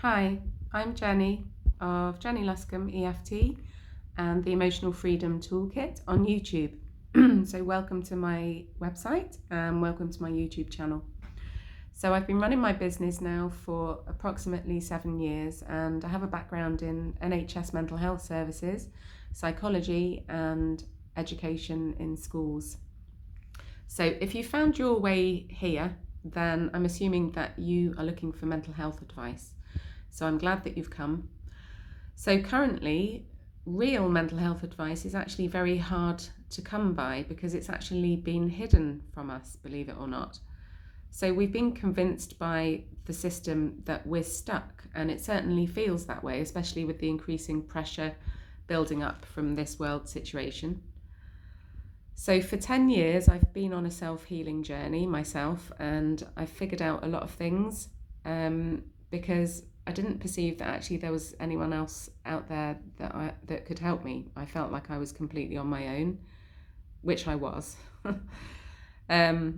Hi, I'm Jenny of JennyLuscombeEFT and the Emotional Freedom Toolkit on YouTube. So welcome to my website and welcome to my YouTube channel. So I've been running my business now for approximately 7 years, and I have a background in NHS mental health services, psychology and education in schools. So if you found your way here, then I'm assuming that you are looking for mental health advice. So I'm glad that you've come. So currently, real mental health advice is actually very hard to come by because it's actually been hidden from us, believe it or not. So we've been convinced by the system that we're stuck, and it certainly feels that way, especially with the increasing pressure building up from this world situation. So for 10 years, I've been on a self-healing journey myself, and I've figured out a lot of things because I didn't perceive that actually there was anyone else out there that could help me. I felt like I was completely on my own, which I was. I've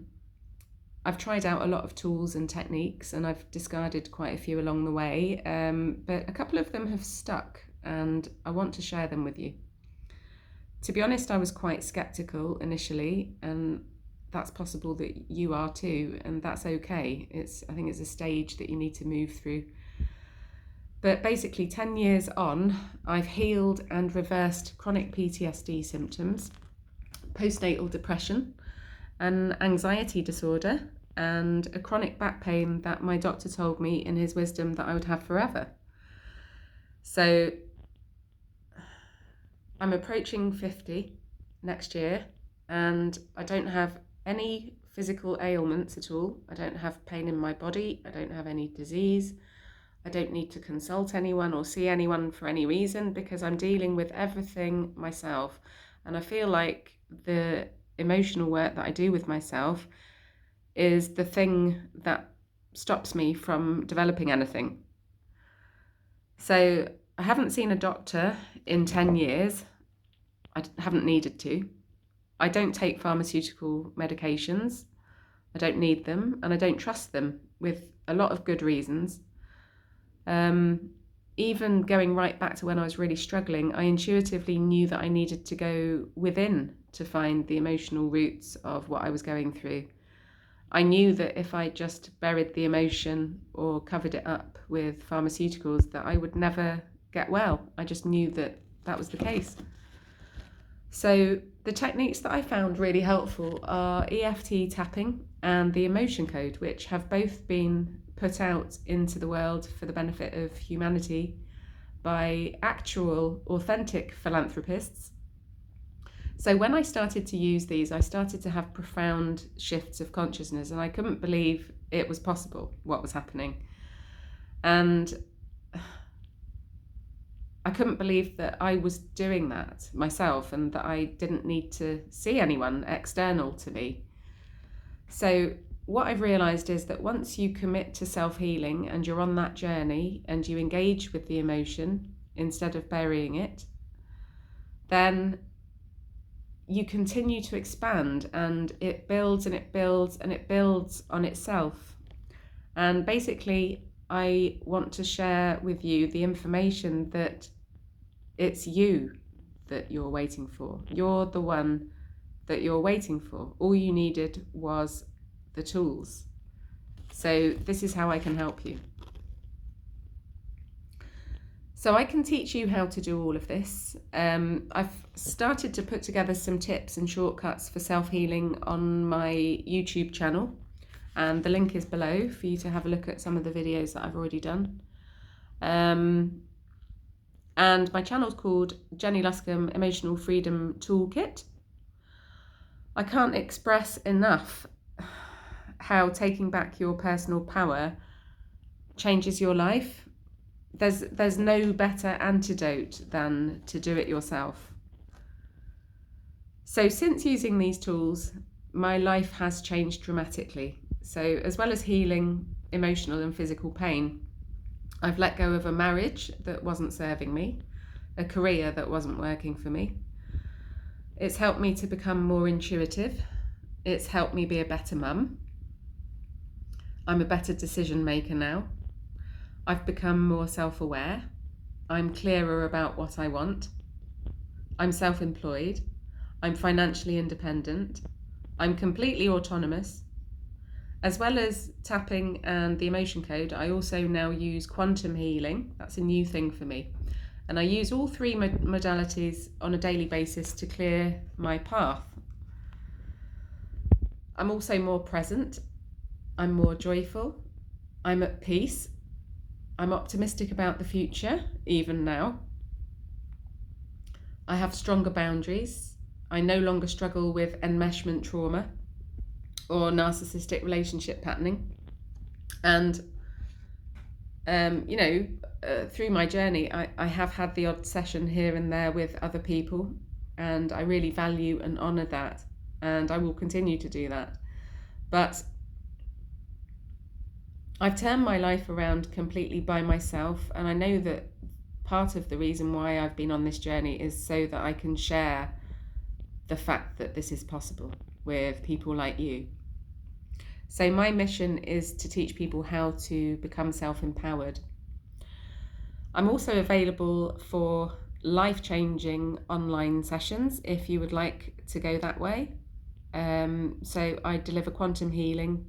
tried out a lot of tools and techniques, and I've discarded quite a few along the way, but a couple of them have stuck, and I want to share them with you. To be honest, I was quite skeptical initially, and that's possible that you are too, and that's okay. I think it's a stage that you need to move through. But basically 10 years on, I've healed and reversed chronic PTSD symptoms, postnatal depression, an anxiety disorder, and a chronic back pain that my doctor told me in his wisdom that I would have forever. So I'm approaching 50 next year, and I don't have any physical ailments at all. I don't have pain in my body. I don't have any disease. I don't need to consult anyone or see anyone for any reason because I'm dealing with everything myself. And I feel like the emotional work that I do with myself is the thing that stops me from developing anything. So I haven't seen a doctor in 10 years. I haven't needed to. I don't take pharmaceutical medications. I don't need them, and I don't trust them with a lot of good reasons. Even going right back to when I was really struggling, I intuitively knew that I needed to go within to find the emotional roots of what I was going through. I knew that if I just buried the emotion or covered it up with pharmaceuticals, that I would never get well. I just knew that that was the case. So the techniques that I found really helpful are EFT tapping and the emotion code, which have both been put out into the world for the benefit of humanity by actual, authentic philanthropists. So when I started to use these, I started to have profound shifts of consciousness, and I couldn't believe it was possible, what was happening. And I couldn't believe that I was doing that myself and that I didn't need to see anyone external to me. So what I've realised is that once you commit to self-healing and you're on that journey and you engage with the emotion instead of burying it, then you continue to expand, and it builds and it builds and it builds on itself. And basically, I want to share with you the information that it's you that you're waiting for. You're the one that you're waiting for. All you needed was the tools. So this is how I can help you. So I can teach you how to do all of this. I've started to put together some tips and shortcuts for self-healing on my YouTube channel, and the link is below for you to have a look at some of the videos that I've already done. And my channel's called Jenny Luscombe Emotional Freedom Toolkit. I can't express enough how taking back your personal power changes your life. There's no better antidote than to do it yourself. So since using these tools, my life has changed dramatically. So as well as healing emotional and physical pain, I've let go of a marriage that wasn't serving me, a career that wasn't working for me. It's helped me to become more intuitive. It's helped me be a better mum. I'm a better decision maker now. I've become more self-aware. I'm clearer about what I want. I'm self-employed. I'm financially independent. I'm completely autonomous. As well as tapping and the emotion code, I also now use quantum healing. That's a new thing for me. And I use all three modalities on a daily basis to clear my path. I'm also more present. I'm more joyful. I'm at peace. I'm optimistic about the future, even now. I have stronger boundaries. I no longer struggle with enmeshment trauma or narcissistic relationship patterning. And, through my journey, I have had the odd session here and there with other people, and I really value and honour that, and I will continue to do that. But I've turned my life around completely by myself, and I know that part of the reason why I've been on this journey is so that I can share the fact that this is possible with people like you. So my mission is to teach people how to become self-empowered. I'm also available for life-changing online sessions if you would like to go that way. So I deliver quantum healing,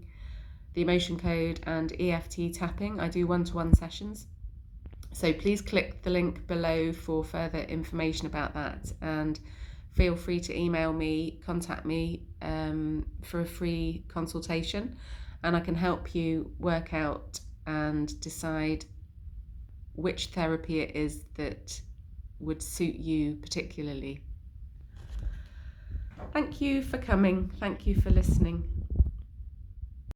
the emotion code, and EFT tapping. I do one-to-one sessions. So please click the link below for further information about that, and feel free to email me, contact me for a free consultation, and I can help you work out and decide which therapy it is that would suit you particularly. Thank you for coming. Thank you for listening.